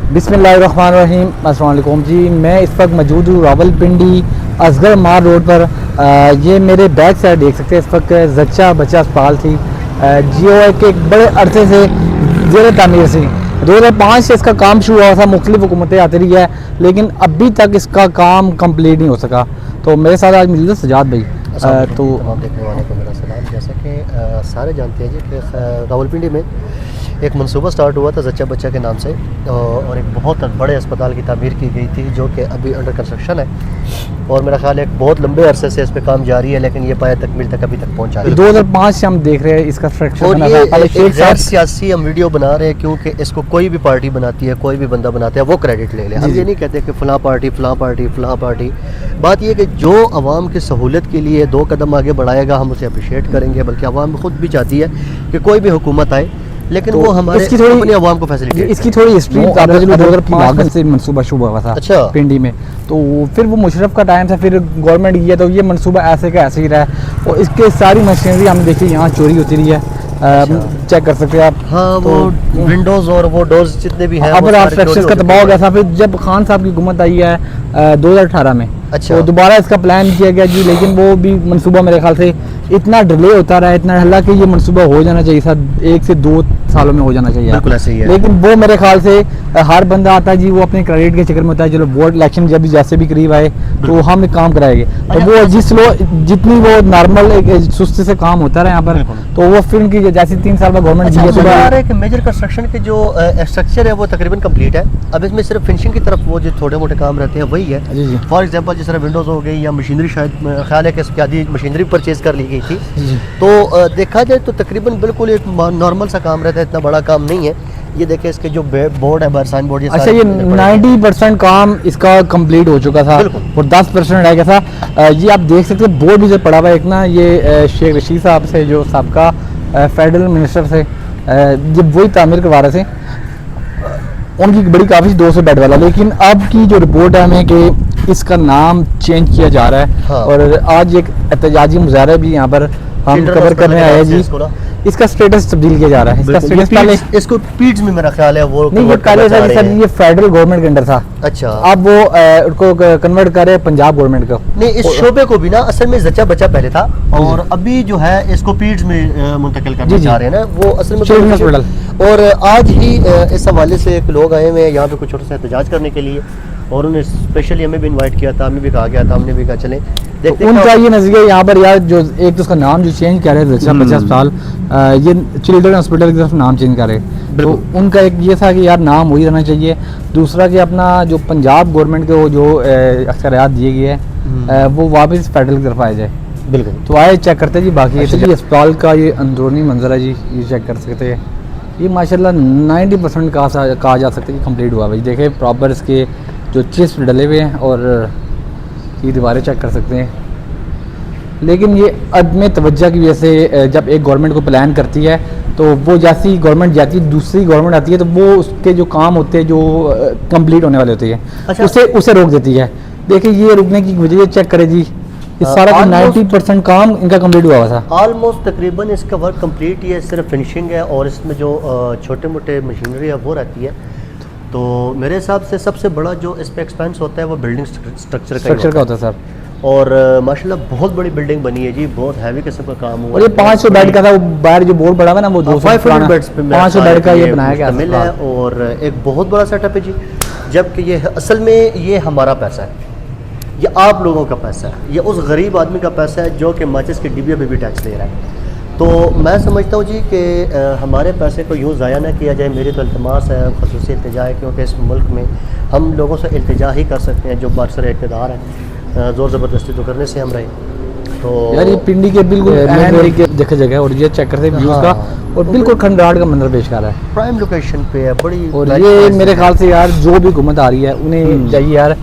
बिस्मिल्लाहिर्रहमानिर्रहीम। अस्सलाम वालेकुम जी। मैं इस वक्त मौजूद हूँ रावलपिंडी असगर मार रोड पर। ये मेरे बैक साइड देख सकते हैं, इस वक्त जच्चा बच्चा अस्पताल थी जियो के एक बड़े अरसे से ज़ेर तामीर थी। 2005 से इसका काम शुरू हुआ था, मुख्तलिफ हुकूमतें आती रही है, लेकिन अभी तक इसका काम कंप्लीट नहीं हो सका। तो मेरे साथ आज मौजूद है सजाद भाई। तो तमाम देखने वालों को मेरा सलाम। जैसा कि सारे जानते हैं जी कि रावलपिंडी में एक मनसूबा स्टार्ट हुआ था जच्चा बच्चा के नाम से, और एक बहुत बड़े अस्पताल की तामीर की गई थी जो कि अभी अंडर कंस्ट्रक्शन है, और मेरा ख्याल है एक बहुत लंबे अरसे से इस पर काम जारी है, लेकिन ये पाया तकमील तक अभी तक पहुंचा है। 2005 से हम देख रहे हैं इसका स्ट्रक्चर, और ये एक सियासी हम वीडियो बना रहे हैं क्योंकि इसको कोई भी पार्टी बनाती है, कोई भी बंदा बनाता है, वो क्रेडिट ले ले। हम ये नहीं कहते कि फ़लाँ पार्टी फ़लाँ पार्टी फ़लाँ पार्टी। बात ये कि जो अवाम की सहूलत के लिए 2 कदम आगे बढ़ाएगा हम उसे अप्रिशिएट करेंगे, बल्कि अवाम खुद भी चाहती है कि कोई भी हुकूमत आए, लेकिन तो वो हमारे अपनी आवाम को फैसिलिटी। इसकी थोड़ी हिस्ट्री 2005 से मनसूबा शुरू हुआ था। अच्छा। पिंडी में, तो फिर वो मुशर्रफ का टाइम था, फिर गवर्नमेंट गया, तो ये मनसूबा ऐसे का ऐसे ही रहा है। और इसके सारी मशीनरी हमने देखी यहाँ चोरी होती रही है। चेक कर सकते हैं आप। हाँ, तो वो विंडोज और वो डोर्स जितने भी हैं, अब स्ट्रक्चर का तबाह हो गया था। फिर जब खान साहब की हुकूमत आई है 2018 में, अच्छा, तो दोबारा इसका प्लान किया गया जी, लेकिन वो भी मनसूबा मेरे ख्याल से इतना डिले होता रहा, इतना हल्ला कि ये मनसूबा हो जाना चाहिए था 1 से 2 सालों में हो जाना चाहिए। बिल्कुल ऐसे ही है। लेकिन वो मेरे ख्याल से हर बंदा आता है जी, वो अपने क्रेडिट के चक्कर में होता है, चलो वोट इलेक्शन जब भी जैसे भी करीब आए तो हम एक काम कराएंगे, तो वो जितनी वो नॉर्मल एक सुस्ती से काम होता रहा यहाँ पर, तो वो फिल्म की जैसे 3 साल बाद गवर्नमेंट मेजर कंस्ट्रक्शन के जो स्ट्रक्चर है वो तकरीबन कंप्लीट है। अब इसमें सिर्फ फिनिशिंग की तरफ वो जो छोटे मोटे काम रहते हैं वही है। फॉर एग्जांपल जिस तरह विंडोज हो गई या मशीनरी, शायद ख्याल है कि इसकी आधी मशीनरी परचेज कर ली गई थी। तो देखा जाए तो तकरीबन बिल्कुल एक नॉर्मल सा काम रहता है, इतना बड़ा काम नहीं है। ये देखें इसके जो बोर्ड है, साइन बोर्ड, अच्छा, ये 90% काम इसका कंप्लीट हो चुका था और 10% रह गया था। ये आप देख सकते हैं बोर्ड भी जो पड़ा हुआ है एक ना, ये शेख रशीद साहब से, जो सबका फेडरल मिनिस्टर से, ये वही तामीर करवा रहे थे। उनकी बड़ी काफ़ी 200 बेड वाला, लेकिन अब की जो रिपोर्ट है हमें कि इसका नाम चेंज किया जा रहा है। हाँ। और आज एक एहतजाजी मुजाहरा भी यहाँ पर हम कवर करने आए जी। इसका स्टेटस तब्दील किया जा रहा है। इसका स्टेटस पहले इसको पीड्स में मेरा ख्याल है वो नहीं, ये पहले था सर, ये फेडरल गवर्नमेंट के अंडर था। अच्छा, अब वो उसको कन्वर्ट करे पंजाब गवर्नमेंट को। नहीं, इस शोबे को भी ना असल में जच्चा बच्चा पहले था, और अभी जो है इसको पीड्स में मुंतकिल करना चाह रहे हैं ना, वो असल में हॉस्पिटल। और आज ही इस हवाले से एक लोग आए हुए हैं यहाँ पे कुछ छोटा सा एहतजाज करने के लिए, और उन्हें स्पेशली हमें भी इनवाइट किया था, हमें भी कहा गया था, हमने भी कहा चलें देखते हैं। उनका ये नजरिया यहाँ पर यार, जो एक तो उसका नाम जो चेंज कर रहे थे जच्चा बच्चा अस्पताल, ये चिल्ड्रन हॉस्पिटल की तरफ नाम चेंज कर रहे। तो उनका एक ये था कि यार नाम वही रहना चाहिए। दूसरा कि अपना जो पंजाब गवर्नमेंट को जो अख्तियारात दिए गए हैं वो वापस फेडरल की तरफ आए जाए। बिल्कुल, तो आए चेक करते जी। बाकी अस्पताल का ये अंदरूनी मंजर है जी, ये चेक कर सकते हैं। ये माशाल्लाह 90% कहा जा सकता है कि कंप्लीट हुआ भाई। देखें प्रॉपर इसके जो चिप्स डले हुए हैं, और ये दीवारें चेक कर सकते हैं। लेकिन ये अदम तवज्जो की वजह से जब एक गवर्नमेंट को प्लान करती है, तो वो जैसी गवर्नमेंट जाती है, दूसरी गवर्नमेंट आती है, तो वो उसके जो काम होते हैं जो कंप्लीट होने वाले होते हैं, अच्छा, उसे रोक देती है। देखिए ये रुकने की वजह चेक करें जी, इस सारा 90% काम इनका कंप्लीट हुआ था। ऑलमोस्ट तकरीबन इसका वर्क कंप्लीट ही है, सिर्फ फिनिशिंग है, और इसमें जो छोटे मोटे मशीनरी है वो रहती है। तो मेरे हिसाब से सबसे बड़ा जो इस पे एक्सपेंस होता है वो बिल्डिंग स्ट्रक्चर का होता है सर। और माशाल्लाह बहुत बड़ी बिल्डिंग बनी है जी, बहुत हैवी किस्म का काम हुआ। और ये 500 बेड का था, वो बाहर जो बोर्ड पड़ा हुआ ना वो 500 बेड्स पे 500 बेड का ये बनाया गया मिल है, और एक बहुत बड़ा सेटअप है जी। जबकि ये असल में ये हमारा पैसा है, ये आप लोगों का पैसा है, ये उस गरीब आदमी का पैसा है जो कि माचिस के डिबिया पे भी टैक्स दे रहा है। तो मैं समझता हूँ जी कि हमारे पैसे को यूँ ज़ाया ना किया जाए। मेरी तो इल्तिमास है, ख़ुसूसी इल्तिजा है, क्योंकि इस मुल्क में हम लोगों से इल्तिजा ही कर सकते हैं जो बादशाह इक़्तिदार हैं, ज़ोर ज़बरदस्ती तो करने से हम रहे। तो यार ये पिंडी के बिल्कुल जगह जगह, और ये चेक करते व्यूज़ का, और बिल्कुल खंडाट का मंजर पेश कर रहा है, प्राइम लोकेशन पे है बड़ी। और ये मेरे ख्याल से यार जो भी हुकूमत आ रही है उन्हें चाहिए यार,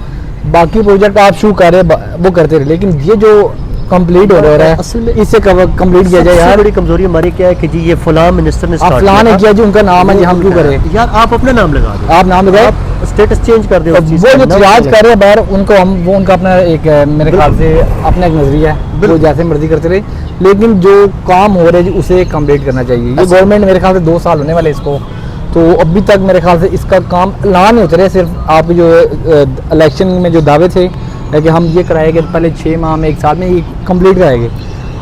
बाकी प्रोजेक्ट आप शुरू कर रहे हैं वो करते रहे, लेकिन ये जो कंप्लीट हो रहा है असल में इससे कंप्लीट किया जाए यार। बड़ी कमजोरी हमारी क्या है कि जी ये फलां मिनिस्टर ने स्टार्ट किया जी, उनका नाम है जी, हम क्यों करें यार? आप अपना नाम लगा दो, आप नाम लगाओ, स्टेटस चेंज कर दो। वो जो इतराज कर रहे हैं बाहर, उनको हम वो उनका अपना एक मेरे ख्याल से अपना एक नजरिया है, वो जैसे मर्जी करते रहे, लेकिन जो काम हो रहे हैं उसे कंप्लीट करना चाहिए। ये गवर्नमेंट मेरे ख्याल से 2 साल होने वाले इसको, तो अभी तक मेरे ख्याल से इसका काम ऐलान होते रहे, सिर्फ आप जो इलेक्शन में जो दावे थे कि हम ये कराएंगे पहले 6 माह में 1 साल में ये कंप्लीट कराएंगे,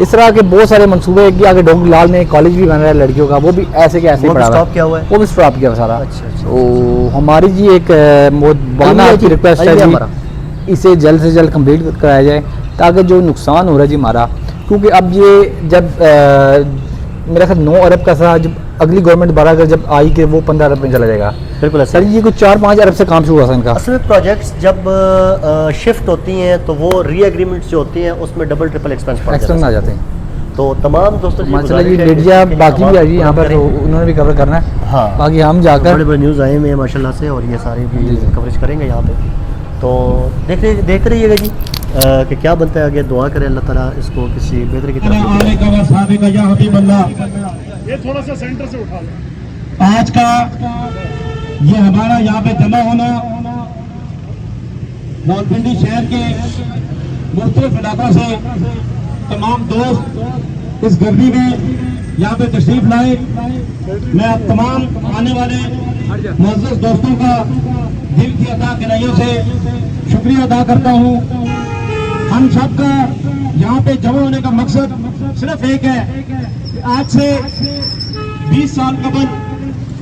इस तरह के बहुत सारे मंसूबे हैं कि आगे डोंगरलाल में कॉलेज भी बन रहा है लड़कियों का, वो भी ऐसे के ऐसे वो भी पड़ा हुआ स्टॉप किया हुआ है? वो भी स्टॉप किया हुआ सारा। अच्छा, अच्छा। तो हमारी जी एक बाना आइए की जी, रिक्वेस्ट है आइए जी, हमारा। इसे जल्द से जल्द कंप्लीट कराया जाए ताकि जो नुकसान हो रहा है जी हमारा, क्योंकि अब ये जब मेरा ख्याल 9 अरब का था, जब अगली गवर्नमेंट दोबारा अगर जब आई कि वो 15 अरब में चला जाएगा। बिल्कुल सर ये कुछ 4-5 अरब से काम शुरू हुआ था इनका। असल में प्रोजेक्ट्स जब शिफ्ट होती हैं तो वो री एग्रीमेंट्स जो होती हैं उसमें डबल ट्रिपल एक्सपेंस पड़ एक्सटेंड आ जाता जाते हैं। है। तो तमाम दोस्तों जी माशाल्लाह जी गुजारिश है कि मीडिया इसके बाकी भी आ जी यहाँ पर, करें। तो उन्होंने भी कवर करना है। हाँ, बाकी हम जाकर बड़े बड़े न्यूज़ आए हुए हैं माशाल्लाह से, और ये सारे भी जी, जी। कवरेज करेंगे यहाँ पे। तो देख रहिएगा जी कि क्या बनता है आगे। दुआ करें अल्लाह ताला इसको किसी बेहतर की तरफ आने का वसाबे का या हबीब अल्लाह, ये थोड़ा सा सेंटर से उठा लो। आज का ये हमारा यहाँ पे जमा होना रावलपिंडी शहर के मुख्तलिफ इलाकों से तमाम दोस्त इस गर्मी में यहाँ पे तशरीफ लाए। मैं अब तमाम आने वाले मुअज़्ज़ज़ दोस्तों का दिल की अता गहराइयों से शुक्रिया अदा करता हूँ। हम सब का यहाँ पे जमा होने का मकसद सिर्फ एक है कि आज से 20 साल कबल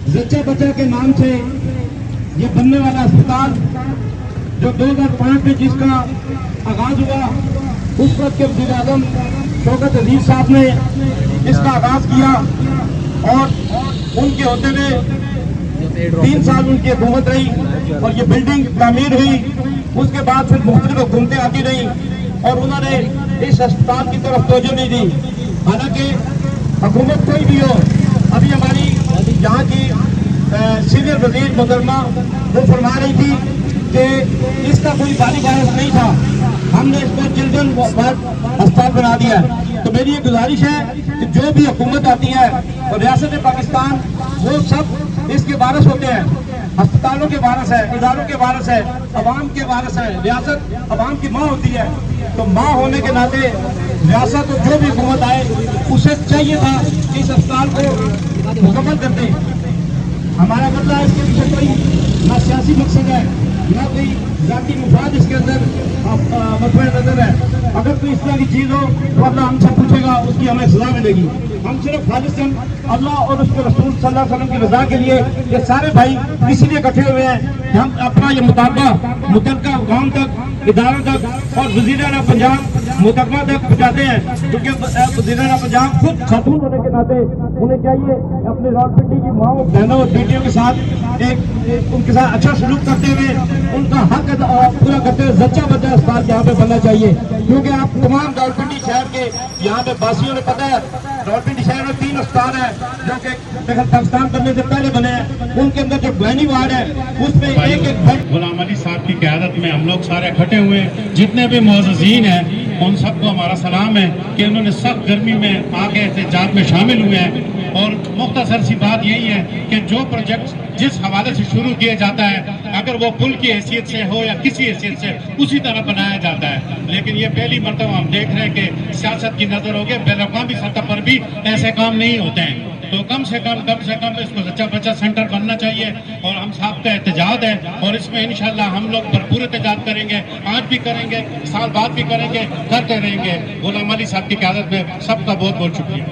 जच्चा बच्चा के नाम से ये बनने वाला अस्पताल जो 2005 में जिसका आगाज हुआ, उस वक्त के वज़ीर आज़म शौकत अजीज साहब ने इसका आगाज किया और उनके होते हुए 3 साल उनकी हुकूमत रही और ये बिल्डिंग तामीर हुई। उसके बाद फिर मुख्तलिफ हुकूमतें आती रही और उन्होंने इस अस्पताल की तरफ तवज्जो नहीं दी। हालांकि हुकूमत कोई भी हो, अभी हमारी यहाँ की सीनियर वजीर मोहतरमा वो फरमा रही थी कि इसका कोई बारी वारस नहीं था, हमने इसको चिल्ड्रन अस्पताल बना दिया है। तो मेरी ये गुजारिश है कि जो भी हुकूमत आती है और रियासत पाकिस्तान, वो सब इसके वारस होते हैं, अस्पतालों के वारस है, इदारों के वारस है, अवाम के वारस है। रियासत अवाम की माँ होती है, तो माँ होने के नाते रियासत और जो भी हुकूमत आए उसे चाहिए था कि इस अस्पताल को मुकम्मल कर दे। हमारा मतलब है इसके पीछे कोई ना सियासी मकसद है, ना कोई जाती मुफाद इसके अंदर मद्दे नजर है। अगर कोई इस तरह की चीज़ हो तो अल्लाह हमसे पूछेगा, उसकी हमें सजा मिलेगी। हम सिर्फ खालिसन अल्लाह और उसके रसूल सल्लल्लाहु अलैहि वसल्लम की रजा के लिए ये सारे भाई इसीलिए इकट्ठे हुए हैं कि हम अपना ये मुतालबा मुतलका गाँव तक, इदारों तक और वज़ीर-ए-आला पंजाब मुतलबा तक पहुँचाते हैं, क्योंकि वज़ीर-ए-आला पंजाब खुद खातून होने के नाते उन्हें चाहिए अपने रावलपिंडी की माओ बहनों और बेटियों के साथ एक उनके साथ अच्छा सलूक करते हुए उनका हक पूरा करते हुए जच्चा बच्चा अस्पताल यहाँ पे बनना चाहिए। क्योंकि आप तमाम रावलपिंडी शहर के यहाँ पे वासियों ने पता है, रावलपिंडी शहर में 3 अस्पताल है जो कि पाकिस्तान बनने से पहले बने हैं। उनके अंदर जो बहनी वार्ड है उसमें एक बेड। गुलाम अली साहब की क़यादत में हम लोग सारे इकट्ठे हुए, जितने भी मुअज़्ज़ज़ीन हैं उन सबको हमारा सलाम है कि उन्होंने सख्त गर्मी में आके एहतजाज में शामिल हुए हैं। और मुख्तसर सी बात यही है कि जो प्रोजेक्ट जिस हवाले से शुरू किया जाता है, अगर वो पुल की हैसियत से हो या किसी हैसियत से, उसी तरह बनाया जाता है। लेकिन ये पहली मरतबा हम देख रहे हैं कि सियासत की नज़र हो गई, बैन-अक़वामी सतह पर भी ऐसे काम नहीं होते हैं। तो कम से कम इसको सच्चा बच्चा सेंटर बनना चाहिए और हम साहब का एहतजाज है और इसमें इंशाल्लाह हम लोग भरपूर एहतजाज करेंगे, आज भी करेंगे, साल बाद भी करेंगे, करते रहेंगे। गुलाम अली साहब की क़यादत में सबका बहुत बहुत शुक्रिया।